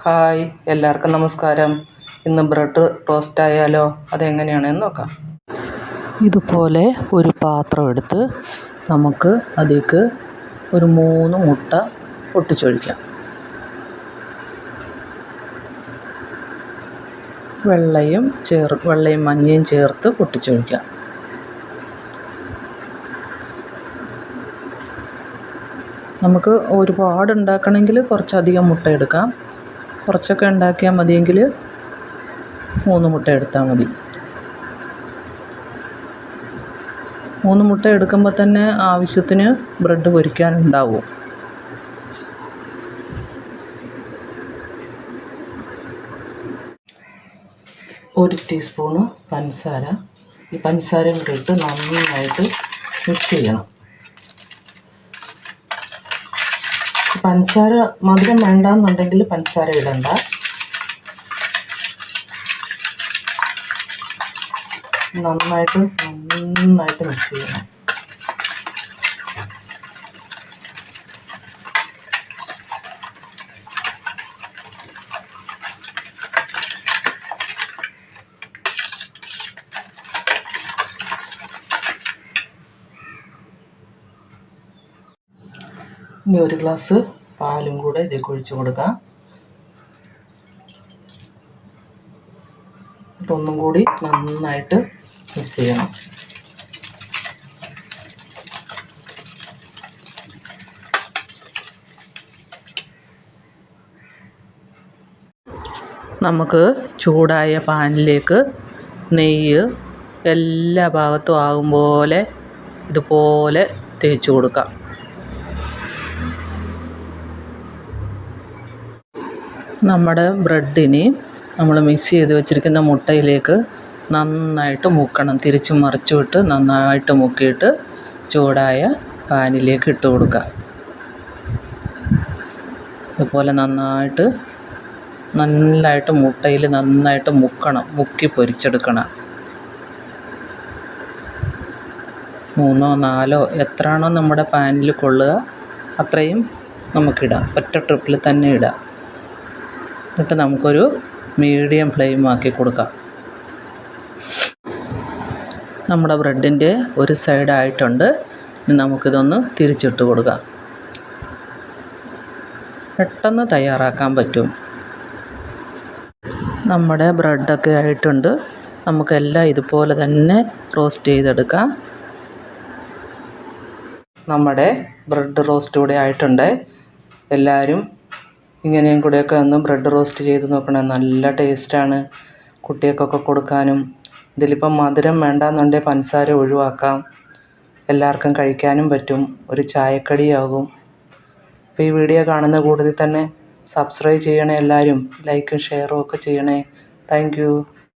Hi, എല്ലാവർക്കും നമസ്കാരം. ഇന്ന് ബ്രെഡ് ടോസ്റ്റ് ആയാലോ? അതെങ്ങനെയാണെന്ന് നോക്കാം. ഇതുപോലെ ഒരു പാത്രം എടുത്ത് നമുക്ക് അതിലേക്ക് ഒരു 3 മുട്ട പൊട്ടിച്ചൊഴിക്കാം. വെള്ളയും മഞ്ഞയും ചേർത്ത് പൊട്ടിച്ചൊഴിക്കാം. നമുക്ക് ഒരുപാട് ഉണ്ടാക്കണമെങ്കിൽ കുറച്ചധികം മുട്ട എടുക്കാം. കുറച്ചൊക്കെ ഉണ്ടാക്കിയാൽ മതിയെങ്കിൽ 3 മുട്ട എടുത്താൽ മതി. 3 മുട്ട എടുക്കുമ്പോൾ തന്നെ ആവശ്യത്തിന് ബ്രെഡ് പൊരിക്കാനുണ്ടാവും. ഒരു ടീസ്പൂണ് പഞ്ചസാര. ഈ പഞ്ചസാരയും കൂടെ ഇട്ട് നന്നായിട്ട് മിക്സ് ചെയ്യണം. പഞ്ചസാര മധുരം വേണ്ടെന്നുണ്ടെങ്കിൽ പഞ്ചസാര ഇടണ്ട. നന്നായിട്ട് മിക്സ് ചെയ്യണം. ഇനി ഒരു ഗ്ലാസ് പാലും കൂടെ ഇതിലേക്ക് ഒഴിച്ച് കൊടുക്കാം. ഒന്നും കൂടി നന്നായിട്ട് മിക്സ് ചെയ്യണം. നമുക്ക് ചൂടായ പാനിലേക്ക് നെയ്യ് എല്ലാ ഭാഗത്തും ആകും പോലെ ഇതുപോലെ തേച്ച് കൊടുക്കാം. നമ്മുടെ ബ്രെഡിന് നമ്മൾ മിക്സ് ചെയ്ത് വെച്ചിരിക്കുന്ന മുട്ടയിലേക്ക് നന്നായിട്ട് മുക്കണം. തിരിച്ചും മറിച്ചും ഇട്ട് നന്നായിട്ട് മുക്കിയിട്ട് ചൂടായ പാനിലേക്ക് ഇട്ട് കൊടുക്കുക. ഇതുപോലെ നന്നായിട്ട് മുട്ടയിൽ നന്നായിട്ട് മുക്കി പൊരിച്ചെടുക്കണം. 3 4 എത്രയാണോ നമ്മുടെ പാനിൽ കൊള്ളുക അത്രയും നമുക്കിടാം. ഒറ്റ ട്രിപ്പിൽ തന്നെ ഇടാം. എന്നിട്ട് നമുക്കൊരു മീഡിയം ഫ്ലെയിം ആക്കി കൊടുക്കാം. നമ്മുടെ ബ്രെഡിൻ്റെ ഒരു സൈഡ് ആയിട്ടുണ്ട്. ഇനി നമുക്കിതൊന്ന് തിരിച്ചിട്ട് കൊടുക്കാം. പെട്ടെന്ന് തയ്യാറാക്കാൻ പറ്റും. നമ്മുടെ ബ്രെഡൊക്കെ ആയിട്ടുണ്ട്. നമുക്കെല്ലാം ഇതുപോലെ തന്നെ റോസ്റ്റ് ചെയ്തെടുക്കാം. നമ്മുടെ ബ്രെഡ് റോസ്റ്റ് കൂടെ ആയിട്ടുണ്ട്. എല്ലാവരും ഇങ്ങനെയും കൂടെയൊക്കെ ഒന്ന് ബ്രെഡ് റോസ്റ്റ് ചെയ്ത് നോക്കണം. നല്ല ടേസ്റ്റാണ്. കുട്ടികൾക്കൊക്കെ കൊടുക്കാനും. ഇതിലിപ്പം മധുരം വേണ്ടാന്നുണ്ടെങ്കിൽ പഞ്ചസാര ഒഴിവാക്കാം. എല്ലാവർക്കും കഴിക്കാനും പറ്റും. ഒരു ചായക്കടിയാകും. അപ്പോൾ ഈ വീഡിയോ കാണുന്ന കൂടുതൽ തന്നെ സബ്സ്ക്രൈബ് ചെയ്യണേ. എല്ലാവരും ലൈക്കും ഷെയറും ഒക്കെ ചെയ്യണേ. Thank you.